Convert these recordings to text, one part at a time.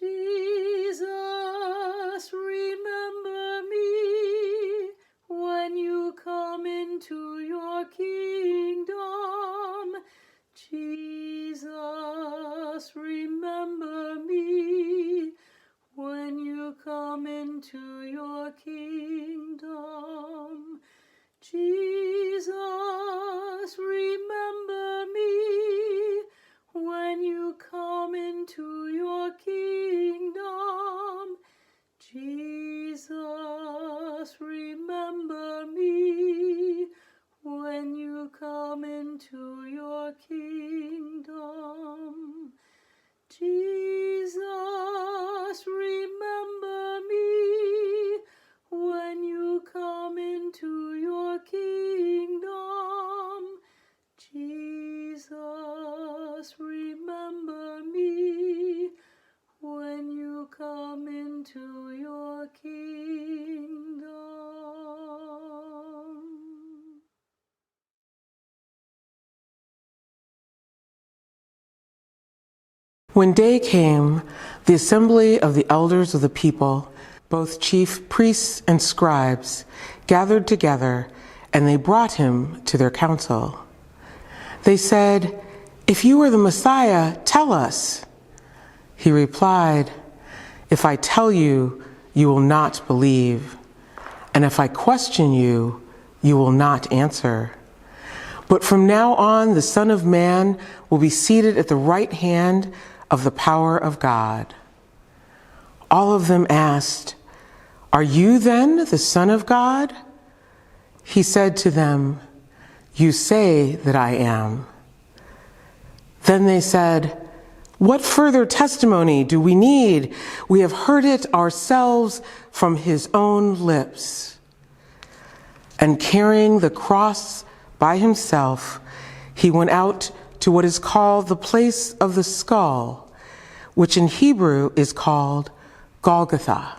Jesus, remember me when you come into your kingdom. Jesus, remember me when you come into your kingdom. Jesus, remember me when you come into your kingdom. Jesus, remember me when you come into your kingdom. Jesus, remember me when you come into your kingdom. Jesus, remember me when you come into your kingdom. When day came, the assembly of the elders of the people, both chief priests and scribes, gathered together, and they brought him to their council. They said, "If you are the Messiah, tell us." He replied, "If I tell you, you will not believe, and if I question you, you will not answer. But from now on, the Son of Man will be seated at the right hand of the power of God." All of them asked, "Are you then the Son of God?" He said to them, "You say that I am." Then they said, "What further testimony do we need? We have heard it ourselves from his own lips." And carrying the cross by himself, he went out to what is called the place of the skull, which in Hebrew is called Golgotha.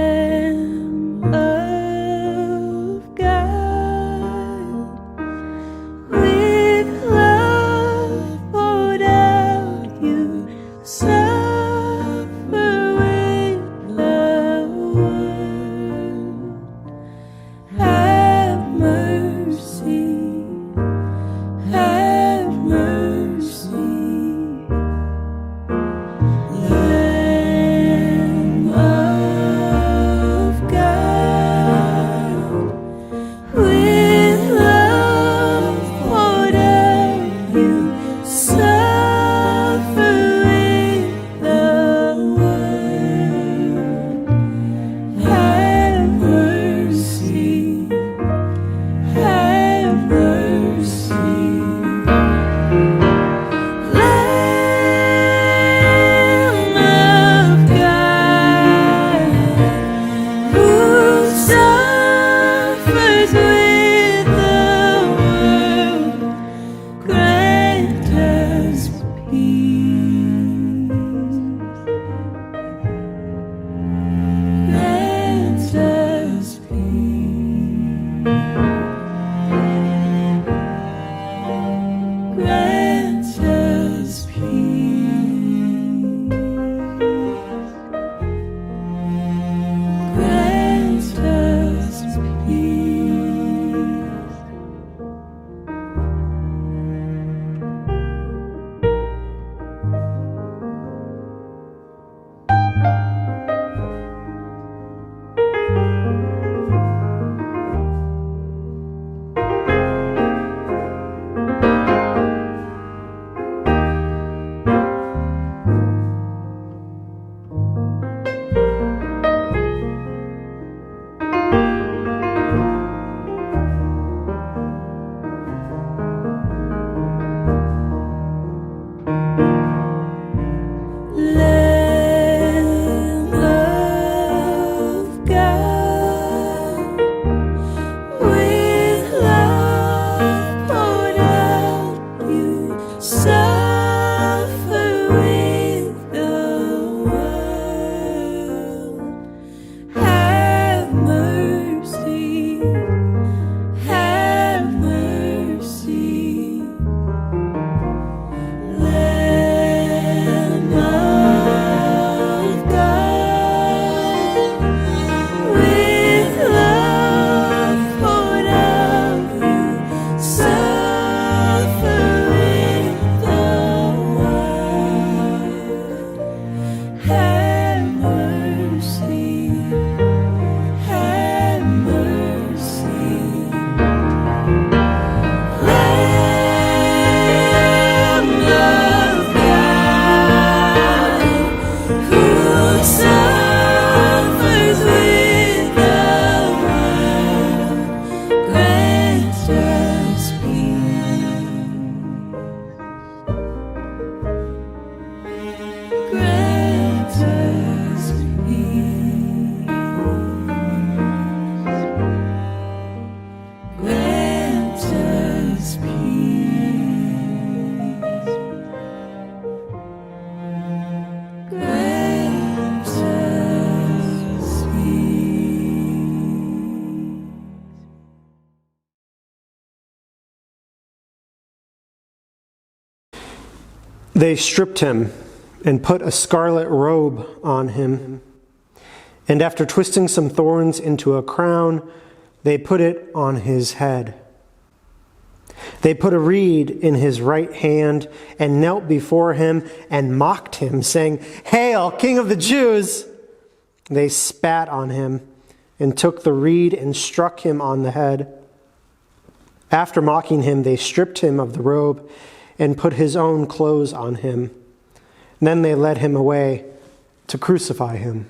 Lamb of God, with love poured out, you suffer with the world. Have mercy, have mercy. Lamb of They stripped him and put a scarlet robe on him. And after twisting some thorns into a crown, they put it on his head. They put a reed in his right hand and knelt before him and mocked him, saying, "Hail, King of the Jews!" They spat on him and took the reed and struck him on the head. After mocking him, they stripped him of the robe and put his own clothes on him. Then they led him away to crucify him.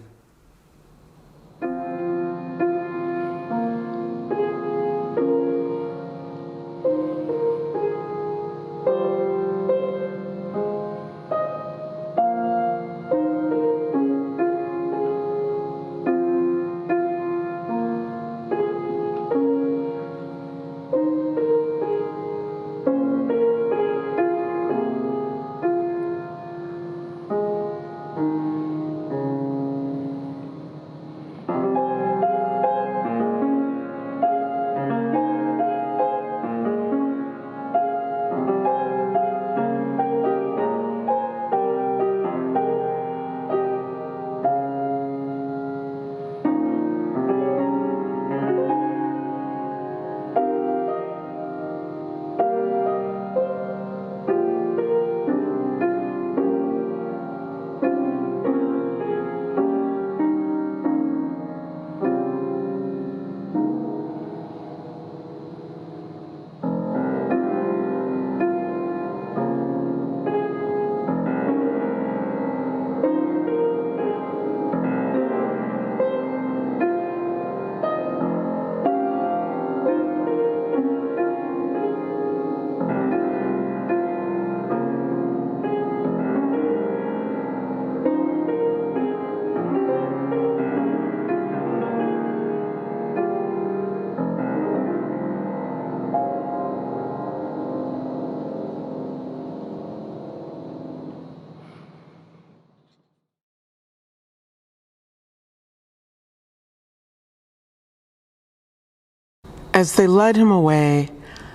As they led him away,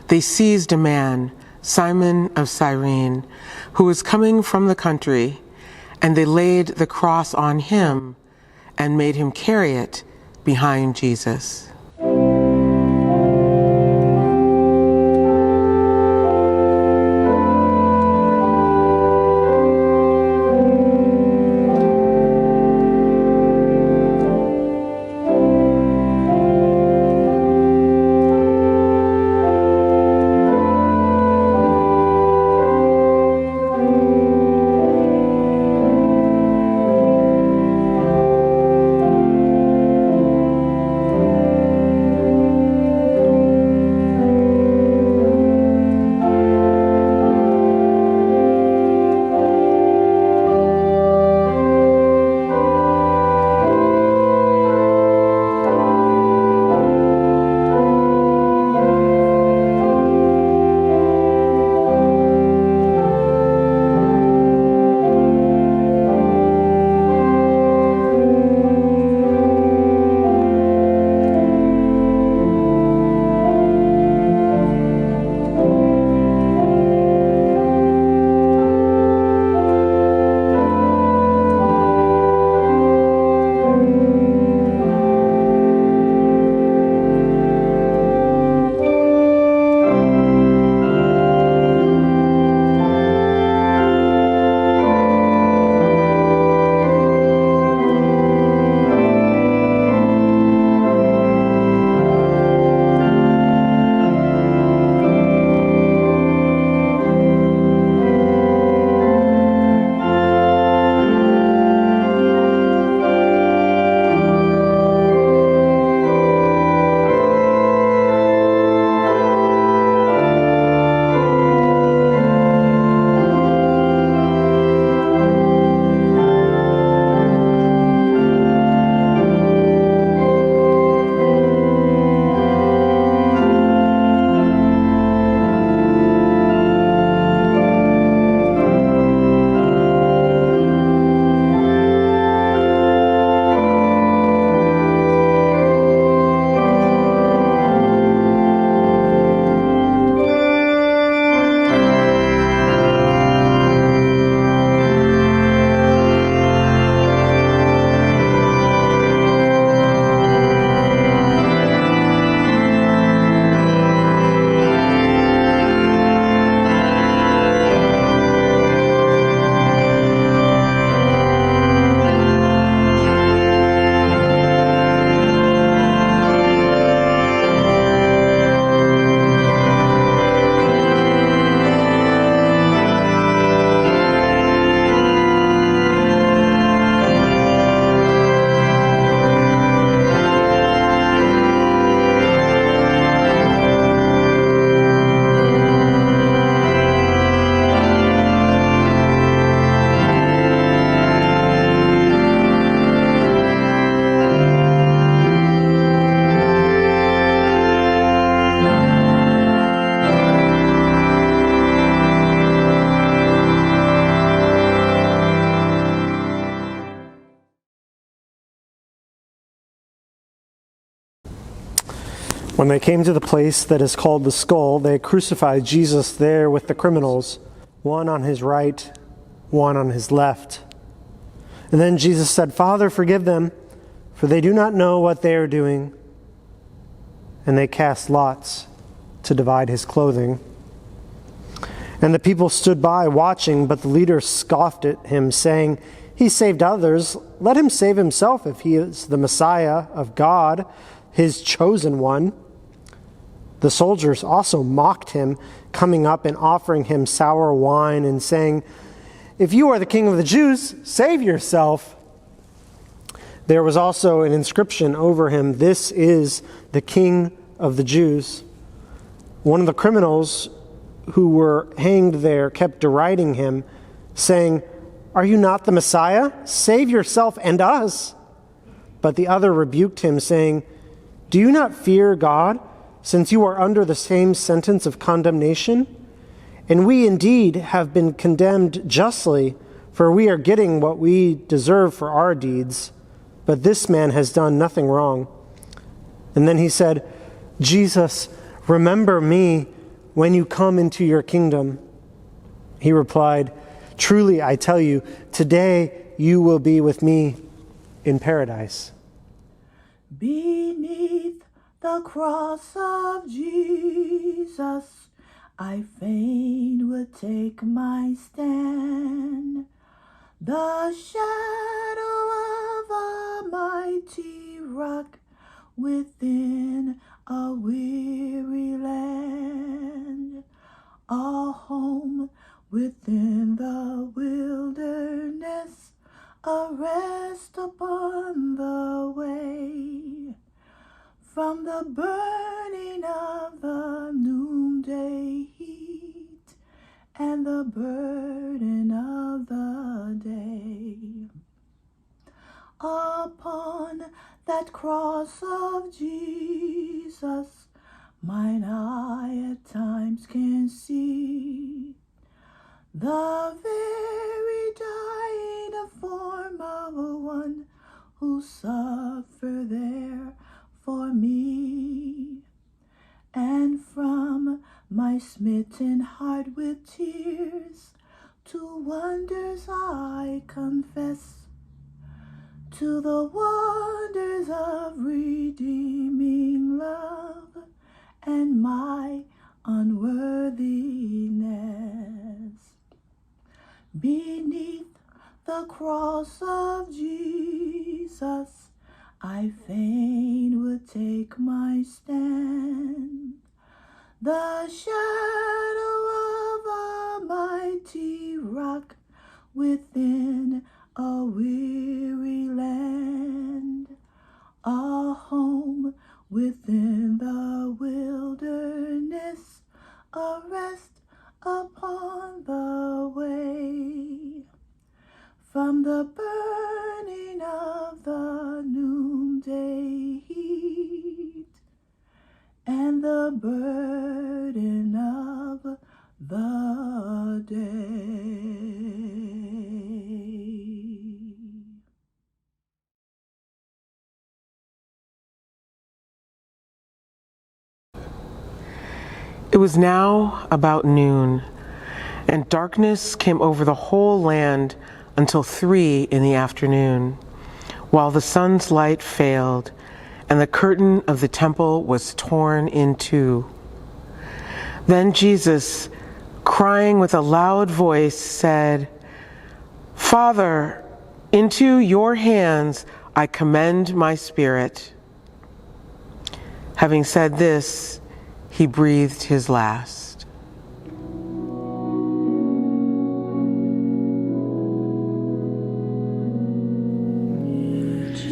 they seized a man, Simon of Cyrene, who was coming from the country, and they laid the cross on him and made him carry it behind Jesus. When they came to the place that is called the Skull, they crucified Jesus there with the criminals, one on his right, one on his left. And then Jesus said, "Father, forgive them, for they do not know what they are doing." And they cast lots to divide his clothing. And the people stood by watching, but the leaders scoffed at him, saying, "He saved others. Let him save himself if he is the Messiah of God, his chosen one." The soldiers also mocked him, coming up and offering him sour wine and saying, "If you are the king of the Jews, save yourself." There was also an inscription over him, "This is the King of the Jews." One of the criminals who were hanged there kept deriding him, saying, "Are you not the Messiah? Save yourself and us." But the other rebuked him, saying, "Do you not fear God, since you are under the same sentence of condemnation? And we indeed have been condemned justly, for we are getting what we deserve for our deeds. But this man has done nothing wrong." And then he said, "Jesus, remember me when you come into your kingdom." He replied, "Truly I tell you, today you will be with me in paradise." Beneath the cross of Jesus, I fain would take my stand. The shadow of a mighty rock within a weary land, a home within the wilderness, a rest upon the way. From the burning of the noonday heat and the burden of the day, upon that cross of Jesus, mine eye at times can see the very dying form of one who suffered there for me. And from my smitten heart with tears to wonders I confess, to the wonders of redeeming love and my unworthiness. Beneath the cross of Jesus, I fain would take my stand. The shadow of a mighty rock within a weary land, a home within the wilderness, a rest upon the way. From the burning of the noonday heat and the burden of the day. It was now about noon, and darkness came over the whole land until 3 p.m, while the sun's light failed, and the curtain of the temple was torn in two. Then Jesus, crying with a loud voice, said, "Father, into your hands I commend my spirit." Having said this, he breathed his last.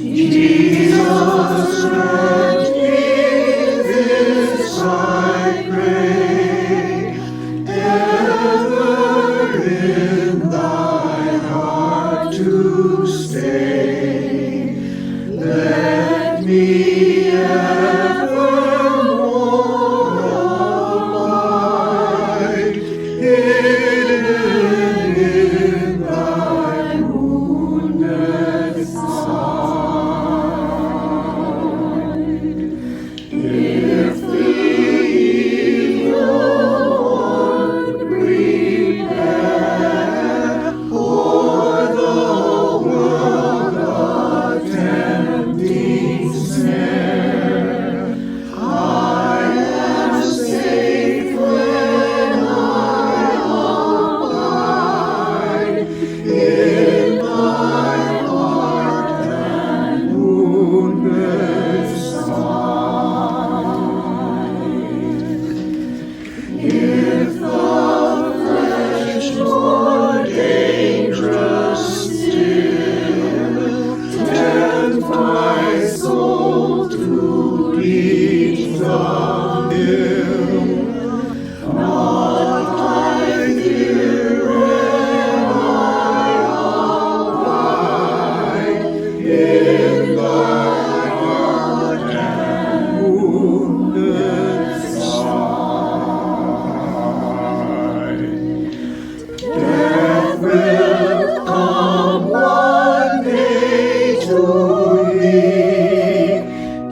Jesus, grant me this I pray, ever in thy heart to stay. Let me evermore abide, hidden in thy wounded side. If of him, not I fear when I abide in thy heart and wounded side. Death will come one day to me.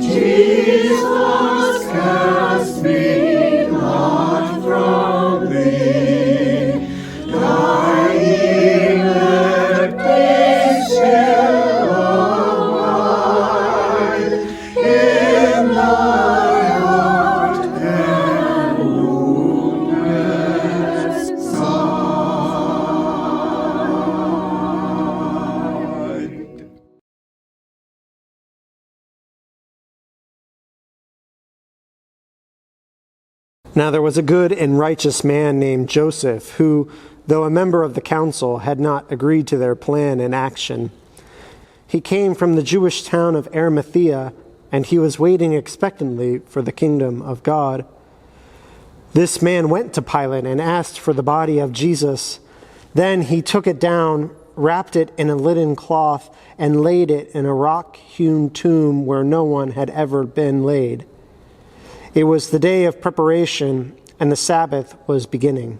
Jesus, cast me not from thee. Dying, let peace still abide in thy heart and wounded side. Now there was a good and righteous man named Joseph, who, though a member of the council, had not agreed to their plan and action. He came from the Jewish town of Arimathea, and he was waiting expectantly for the kingdom of God. This man went to Pilate and asked for the body of Jesus. Then he took it down, wrapped it in a linen cloth, and laid it in a rock-hewn tomb where no one had ever been laid. It was the day of preparation, and the Sabbath was beginning.